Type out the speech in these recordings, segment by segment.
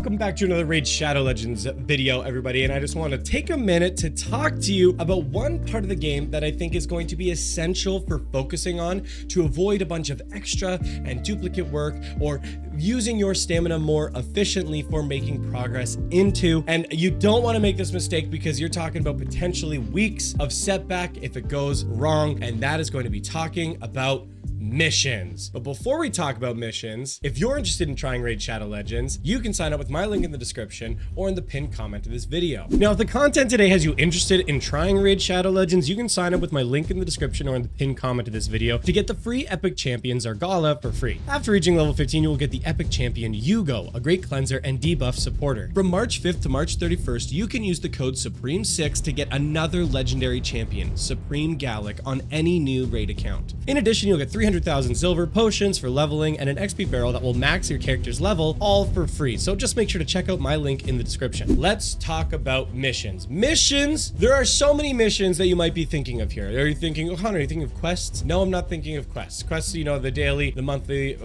Welcome back to another Raid Shadow Legends video, everybody, and I just want to take a minute to talk to you about one part of the game that I think is going to be essential for focusing on to avoid a bunch of extra and duplicate work, or using your stamina more efficiently for making progress into. And you don't want to make this mistake because you're talking about potentially weeks of setback if it goes wrong, and that is going to be talking about missions. But before we talk about missions, if you're interested in trying Raid Shadow Legends, you can sign up with my link in the description or in the pinned comment of this video. Now, if the content today has you interested in trying Raid Shadow Legends, you can sign up with my link in the description or in the pinned comment of this video to get the free Epic Champion Zargala for free. After reaching level 15, you will get the Epic Champion Yugo, a great cleanser and debuff supporter. From March 5th to March 31st, you can use the code Supreme6 to get another legendary champion, Supreme Gallic, on any new raid account. In addition, you'll get 300,000 silver, potions for leveling, and an XP barrel that will max your character's level, all for free. So just make sure to check out my link in the description. Let's talk about missions. Missions! There are so many missions that you might be thinking of here. Are you thinking, oh, Connor, are you thinking of quests? No, I'm not thinking of quests. Quests, you know, the daily, the monthly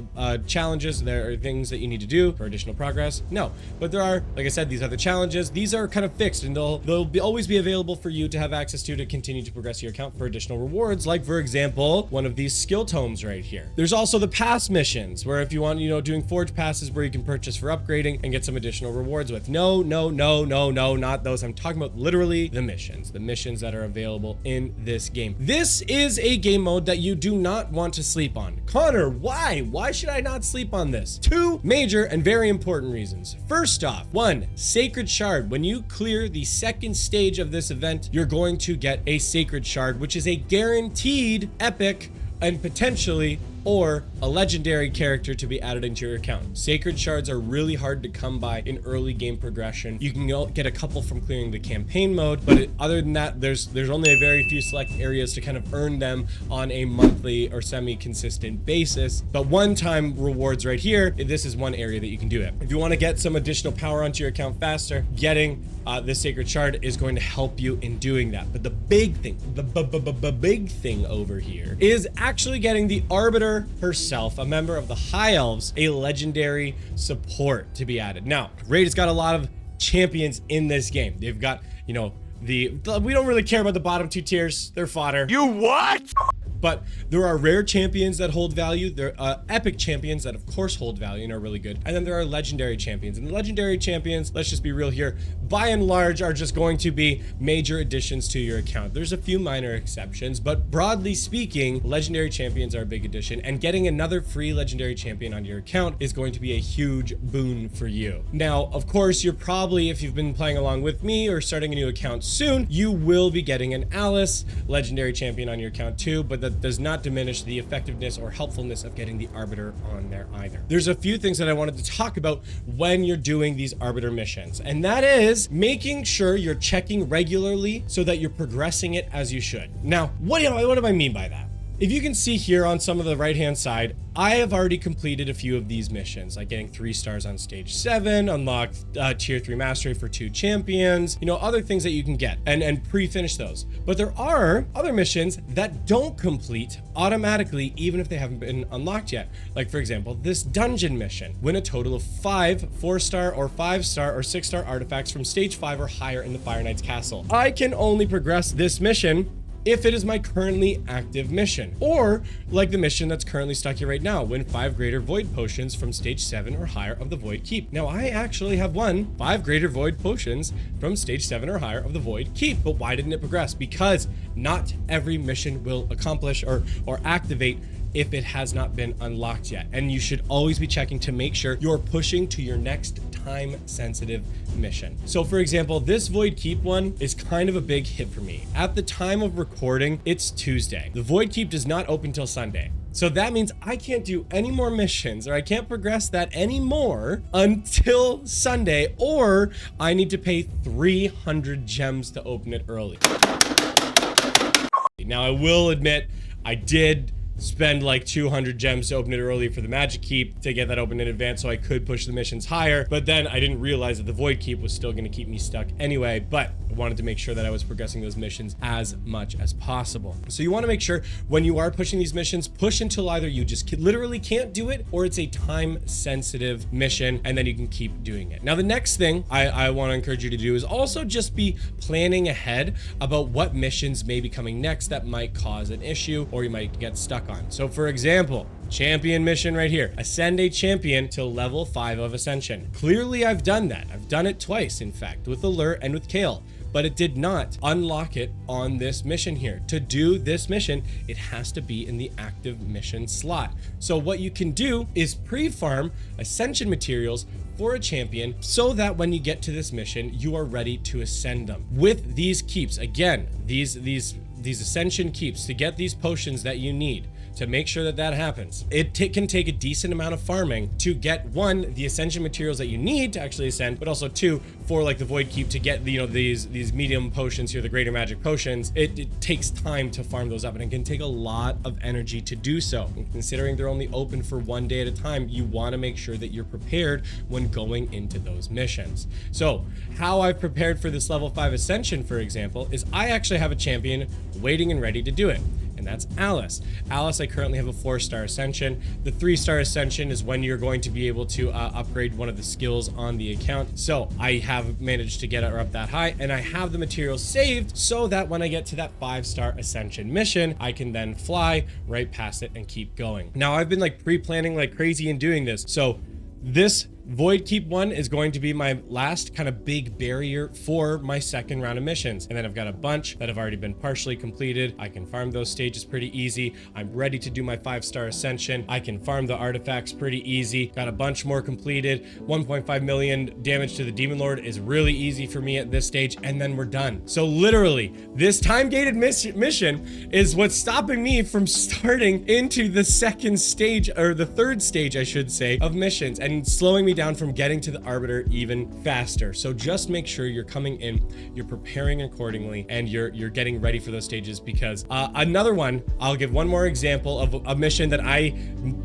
challenges. There are things that you need to do for additional progress. No, but there are, like I said, these other challenges. These are kind of fixed, and they'll always be available for you to have access to continue to progress your account for additional rewards. Like, for example, one of these skill tomes right here. There's also the pass missions, where if you want, you know, doing forge passes where you can purchase for upgrading and get some additional rewards with. No, not those. I'm talking about literally the missions that are available in this game. This is a game mode that you do not want to sleep on. Connor, why? Why should I not sleep on this? Two major and very important reasons. First off, one, Sacred Shard. When you clear the second stage of this event, you're going to get a Sacred Shard, which is a guaranteed epic and potentially or a legendary character to be added into your account. Sacred Shards are really hard to come by in early game progression. You can get a couple from clearing the campaign mode, but other than that, there's only a very few select areas to kind of earn them on a monthly or semi-consistent basis. But one-time rewards right here, this is one area that you can do it. If you want to get some additional power onto your account faster, getting this Sacred Shard is going to help you in doing that. But the big thing, the big thing over here is actually getting the Arbiter herself, a member of the High Elves, a legendary support to be added. Now, Raid has got a lot of champions in this game. They've got, you know, we don't really care about the bottom two tiers. They're fodder. You what? But there are rare champions that hold value. There are epic champions that of course hold value and are really good. And then there are legendary champions. And the legendary champions, let's just be real here, by and large are just going to be major additions to your account. There's a few minor exceptions, but broadly speaking, legendary champions are a big addition, and getting another free legendary champion on your account is going to be a huge boon for you. Now, of course, you're probably, if you've been playing along with me or starting a new account soon, you will be getting an Alice legendary champion on your account too, but that does not diminish the effectiveness or helpfulness of getting the Arbiter on there either. There's a few things that I wanted to talk about when you're doing these Arbiter missions, and that is making sure you're checking regularly so that you're progressing it as you should. Now, what do I mean by that? If you can see here on some of the right-hand side, I have already completed a few of these missions, like getting 3 stars on stage 7, unlocked tier 3 mastery for 2 champions, you know, other things that you can get and pre-finish those. But there are other missions that don't complete automatically, even if they haven't been unlocked yet. Like, for example, this dungeon mission. Win a total of 5 4-star or 5-star or 6-star artifacts from stage 5 or higher in the Fire Knight's castle. I can only progress this mission if it is my currently active mission, or like the mission that's currently stuck here right now, win 5 greater void potions from stage 7 or higher of the Void Keep. Now, I actually have won 5 greater void potions from stage 7 or higher of the Void Keep, but why didn't it progress? Because not every mission will accomplish or activate if it has not been unlocked yet. And you should always be checking to make sure you're pushing to your next time-sensitive mission. So for example, this Void Keep one is kind of a big hit for me. At the time of recording, it's Tuesday. The Void Keep does not open till Sunday. So that means I can't do any more missions, or I can't progress that anymore until Sunday, or I need to pay 300 gems to open it early. Now, I will admit, I did spend like 200 gems to open it early for the Magic Keep to get that open in advance so I could push the missions higher, but then I didn't realize that the Void Keep was still going to keep me stuck anyway. But wanted to make sure that I was progressing those missions as much as possible. So you want to make sure when you are pushing these missions, push until either you just literally can't do it or it's a time sensitive mission, and then you can keep doing it. Now, the next thing I want to encourage you to do is also just be planning ahead about what missions may be coming next that might cause an issue or you might get stuck on. So for example, champion mission right here, ascend a champion to level 5 of Ascension. Clearly I've done that. I've done it twice, in fact, with Alert and with Kale, but it did not unlock it on this mission here. To do this mission, it has to be in the active mission slot. So what you can do is pre-farm Ascension materials for a champion so that when you get to this mission, you are ready to ascend them. With these keeps, again, these Ascension keeps to get these potions that you need, to make sure that that happens. It can take a decent amount of farming to get, one, the Ascension materials that you need to actually ascend, but also two, for like the Void Keep to get, you know, these medium potions here, the Greater Magic potions. It takes time to farm those up, and it can take a lot of energy to do so. And considering they're only open for 1 day at a time, you want to make sure that you're prepared when going into those missions. So how I've prepared for this level 5 Ascension, for example, is I actually have a champion waiting and ready to do it, and that's Alice. Alice, I currently have a 4-star Ascension. The 3-star Ascension is when you're going to be able to upgrade one of the skills on the account. So I have managed to get her up that high, and I have the materials saved so that when I get to that 5-star Ascension mission, I can then fly right past it and keep going. Now, I've been like pre-planning like crazy in doing this. So this Void Keep one is going to be my last kind of big barrier for my second round of missions. And then I've got a bunch that have already been partially completed. I can farm those stages pretty easy. I'm ready to do my 5-star Ascension. I can farm the artifacts pretty easy. Got a bunch more completed. 1.5 million damage to the Demon Lord is really easy for me at this stage. And then we're done. So literally, this time-gated mission is what's stopping me from starting into the second stage, or the third stage, I should say, of missions, and slowing me down from getting to the Arbiter even faster. So just make sure you're coming in, you're preparing accordingly, and you're getting ready for those stages, because another one, I'll give one more example of a mission that I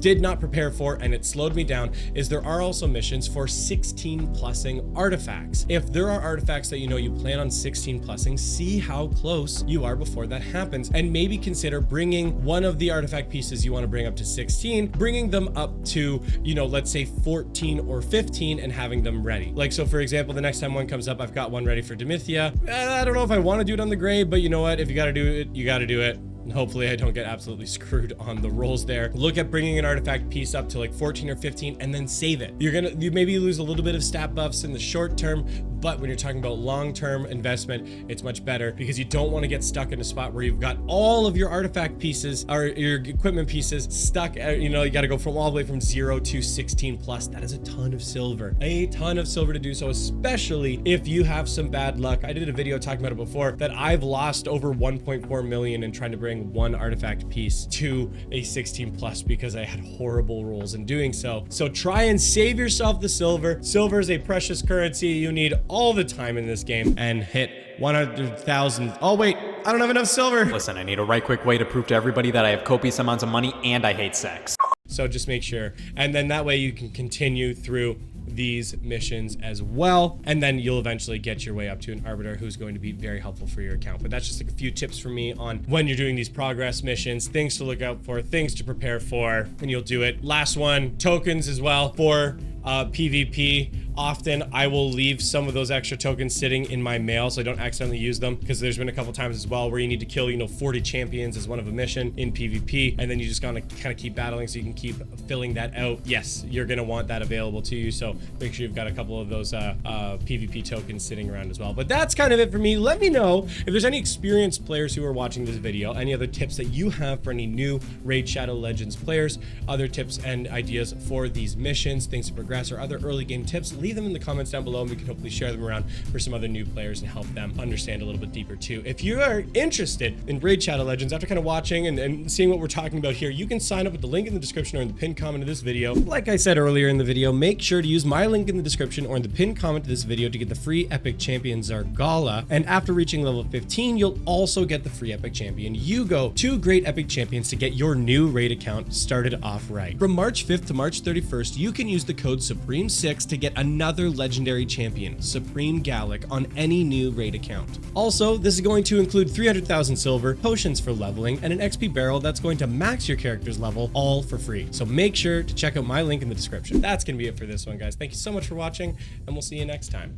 did not prepare for and it slowed me down, is there are also missions for 16 plussing artifacts. If there are artifacts that you know you plan on 16 plussing, see how close you are before that happens, and maybe consider bringing one of the artifact pieces you want to bring up to 16, bringing them up to, you know, let's say 14 or 15, and having them ready. Like, so for example, the next time one comes up, I've got one ready for Demythia. I don't know if I want to do it on the grave, but you know what? If you got to do it, you got to do it. And hopefully I don't get absolutely screwed on the rolls there. Look at bringing an artifact piece up to like 14 or 15 and then save it. You maybe lose a little bit of stat buffs in the short term, but when you're talking about long-term investment, it's much better, because you don't want to get stuck in a spot where you've got all of your artifact pieces or your equipment pieces stuck. You know, you got to go from all the way from 0 to 16 plus. That is a ton of silver to do so, especially if you have some bad luck. I did a video talking about it before, that I've lost over 1.4 million in trying to bring one artifact piece to a 16 plus because I had horrible rolls in doing so. So try and save yourself the silver. Silver is a precious currency you need all the time in this game, and hit 100,000. Oh wait, I don't have enough silver. Listen, I need a right quick way to prove to everybody that I have copious amounts of money and I hate sex. So just make sure, and then that way you can continue through these missions as well, and then you'll eventually get your way up to an Arbiter who's going to be very helpful for your account. But that's just like a few tips from me on when you're doing these progress missions, things to look out for, things to prepare for, and you'll do it. Last one, tokens as well for PvP. Often I will leave some of those extra tokens sitting in my mail so I don't accidentally use them, because there's been a couple times as well where you need to kill, you know, 40 champions as one of a mission in PvP, and then you just gotta kind of keep battling so you can keep filling that out. Yes, you're gonna want that available to you, so make sure you've got a couple of those PvP tokens sitting around as well. But that's kind of it for me. Let me know if there's any experienced players who are watching this video, any other tips that you have for any new Raid Shadow Legends players, other tips and ideas for these missions, things to progress, or other early game tips. Leave them in the comments down below, and we can hopefully share them around for some other new players and help them understand a little bit deeper too. If you are interested in Raid Shadow Legends, after kind of watching and seeing what we're talking about here, you can sign up with the link in the description or in the pinned comment of this video. Like I said earlier in the video, make sure to use my link in the description or in the pinned comment to this video to get the free Epic Champion Zargala. And after reaching level 15, you'll also get the free Epic Champion Yugo. 2 great Epic Champions to get your new raid account started off right. From March 5th to March 31st, you can use the code SUPREME6 to get another legendary champion, Supreme Gallic, on any new raid account. Also, this is going to include 300,000 silver, potions for leveling, and an XP barrel that's going to max your character's level, all for free. So make sure to check out my link in the description. That's going to be it for this one, guys. Thank you so much for watching, and we'll see you next time.